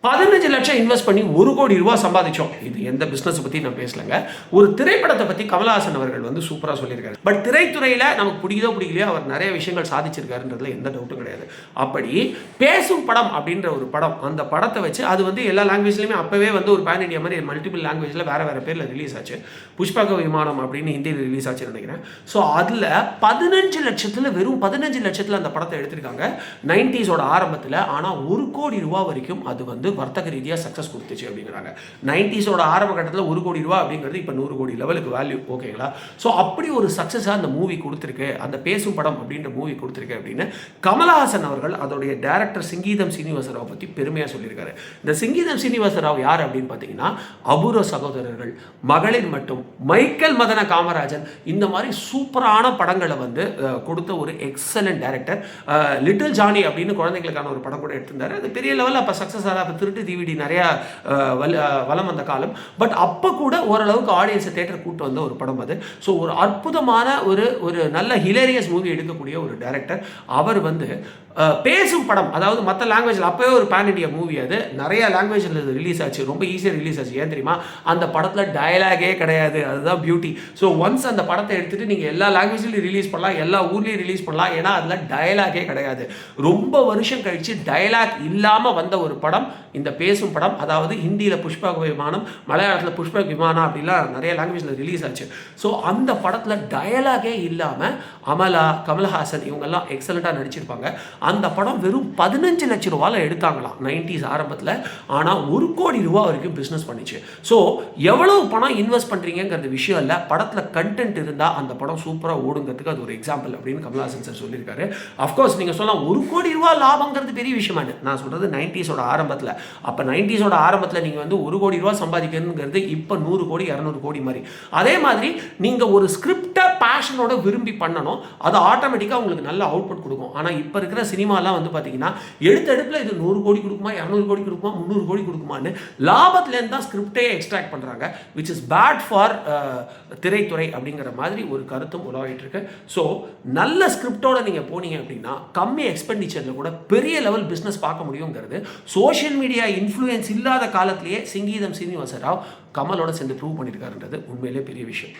15 லட்சம் இன்வெஸ்ட் பண்ணி 1 கோடி ரூபாய் சம்பாதிச்சோம். இது எந்த பிசினஸ் பத்தி நான் பேசலங்க. ஒரு திரைப்படத்தை பத்தி கமலஹாசன் அவர்கள் வந்து சூப்பரா சொல்லியிருக்காரு. பட் திரைத்துறையில நமக்கு பிடிக்குதோ பிடிக்கலையோ அவர் நிறைய விஷயங்கள் சாதிச்சிருக்காருன்றதுல எந்த டவுட்டும் கிடையாது. அப்படி பேசும் படம் அப்படின்ற ஒரு படம், அந்த படத்தை வச்சு அது வந்து எல்லா லாங்குவேஜ்லயுமே அப்பவே வந்து ஒரு பேன் இண்டியா மாதிரி மல்டிபிள் லாங்குவேஜ்ல வேற வேற பேர்ல ரிலீஸ் ஆச்சு. புஷ்பக விமானம் அப்படின்னு ஹிந்தியில் ரிலீஸ் ஆச்சுன்னு நினைக்கிறேன். ஸோ அதுல 15 லட்சத்துல வெறும் 15 லட்சத்துல அந்த படத்தை எடுத்திருக்காங்க 90s ஆரம்பத்தில். ஆனா 1 கோடி ரூபாய் வரைக்கும் அது வந்து வர்த்தக ரீதியாக சக்ஸஸ் கொடுத்துச்சு அப்படிங்கிறாங்க. 90s ஆரம்ப கட்டத்தில் 1 கோடி ரூபாய் அப்படிங்கிறது இப்போ 100 கோடி லெவலுக்கு வேல்யூ. ஓகேங்களா? ஸோ அப்படி ஒரு சக்ஸஸாக அந்த மூவி கொடுத்துருக்கு, அந்த பேசும் படம் அப்படின்ற மூவி கொடுத்துருக்கு அப்படின்னு கமலஹாசன் அவர்கள் அதோடைய டைரக்டர் சிங்கீதம் சீனிவாசராவ் பற்றி பெருமையாக சொல்லியிருக்காரு. இந்த சிங்கீதம் சீனிவாசராவ் யார் அப்படின்னு பார்த்தீங்கன்னா அபூர்வ சகோதரர்கள், மகளிர் மட்டும், மைக்கேல் மதன காமராஜன், இந்த மாதிரி சூப்பரான படங்களை வந்து கொடுத்த ஒரு எக்ஸலன்ட் டைரக்டர். லிட்டில் ஜானி அப்படின்னு குழந்தைங்களுக்கான ஒரு படம் கூட எடுத்திருந்தாரு. அது பெரிய லெவலில் அப்போ சக்ஸஸ் ஆக திருட்டு டிவிடி நிறையா வலம் வந்த காலம். பட் அப்போ கூட ஓரளவுக்கு ஆடியன்ஸை தேட்டர் கூட்டு வந்த ஒரு படம் அது. ஸோ ஒரு அற்புதமான ஒரு நல்ல ஹிலேரியஸ் மூவி எடுக்கக்கூடிய ஒரு டைரக்டர். அவர் வந்து பேசும் படம், அதாவது மற்ற லாங்குவேஜில் அப்போவே ஒரு பேன் இண்டியா மூவி, அது நிறைய லாங்குவேஜில் ரிலீஸ் ஆச்சு, ரொம்ப ஈஸியாக ரிலீஸ் ஆச்சு. ஏன் தெரியுமா? அந்த படத்தில் டயலாகே கிடையாது, அதுதான் பியூட்டி. ஸோ ஒன்ஸ் அந்த படத்தை எடுத்துகிட்டு நீங்கள் எல்லா லாங்குவேஜ்லையும் ரிலீஸ் பண்ணலாம், எல்லா ஊர்லேயும் ரிலீஸ் பண்ணலாம். ஏன்னா அதில் டயலாகே கிடையாது. ரொம்ப வருஷம் கழித்து டயலாக் இல்லாமல் வந்த ஒரு படம் இந்த பேசும் படம். அதாவது ஹிந்தியில் புஷ்பக விமானம், மலையாளத்தில் புஷ்பக விமானம் அப்படிலாம் நிறைய லாங்குவேஜில் ரிலீஸ் ஆச்சு. ஸோ அந்த படத்தில் டயலாகே இல்லாமல் அமலா, கமல்ஹாசன் இவங்கெல்லாம் எக்ஸலண்ட்டாக நடிச்சிருப்பாங்க. அந்த படம் வெறும் 15 லட்சம் ரூபாயில் எடுத்தாங்களாம் 90s ஆரம்பத்தில். ஆனால் 1 கோடி ரூபா வரைக்கும் பிஸ்னஸ் பண்ணிச்சு. ஸோ எவ்வளவு பணம் இன்வெஸ்ட் பண்ணுறீங்கிறது விஷயம் இல்லை, படத்தில் கண்டென்ட் இருந்தால் அந்த படம் சூப்பராக ஓடுங்கிறதுக்கு அது ஒரு எக்ஸாம்பிள் அப்படின்னு கமல்ஹாசன் சார் சொல்லியிருக்காரு. அஃப்கோர்ஸ் நீங்கள் சொல்லலாம் 1 கோடி ரூபா லாபங்கிறது பெரிய விஷயமானு. நான் சொல்கிறது 90s ஆரம்பத்தில். அப்போ 90s ஆரம்பத்தில் நீங்கள் வந்து 1 கோடி ரூபா சம்பாதிக்கணுங்கிறது இப்போ 100 கோடி 200 கோடி மாதிரி. அதே மாதிரி நீங்கள் ஒரு ஸ்கிரிப்டை பேஷனோட விரும்பி பண்ணணும், அது ஆட்டோமேட்டிக்காக உங்களுக்கு நல்ல அவுட்புட் கொடுக்கும். ஆனால் இப்போ இருக்கிற சினிமாலாம் வந்து பார்த்தீங்கன்னா எடுத்தடுப்பில் இது 100 கோடி கொடுக்குமா, 200 கோடி கொடுக்குமா, 300 கோடி கொடுக்குமான்னு லாபத்துலேருந்து தான் ஸ்கிரிப்டே எக்ஸ்ட்ராக்ட் பண்ணுறாங்க. விச் இஸ் பேட் ஃபார் திரைத்துறை அப்படிங்கிற மாதிரி ஒரு கருத்தும் உலகிட்டு இருக்கு. ஸோ நல்ல ஸ்கிரிப்டோட நீங்கள் போனீங்க அப்படின்னா கம்மி எக்ஸ்பெண்டிச்சரில் கூட பெரிய லெவல் பிஸ்னஸ் பார்க்க முடியுங்கிறது சோஷியல் மீடியா இன்ஃப்ளூயன்ஸ் இல்லாத காலத்திலேயே சிங்கீதம் சீனிவாசராவ் கமலோட சேர்ந்து ப்ரூவ் பண்ணியிருக்காருன்றது உண்மையிலே பெரிய விஷயம்.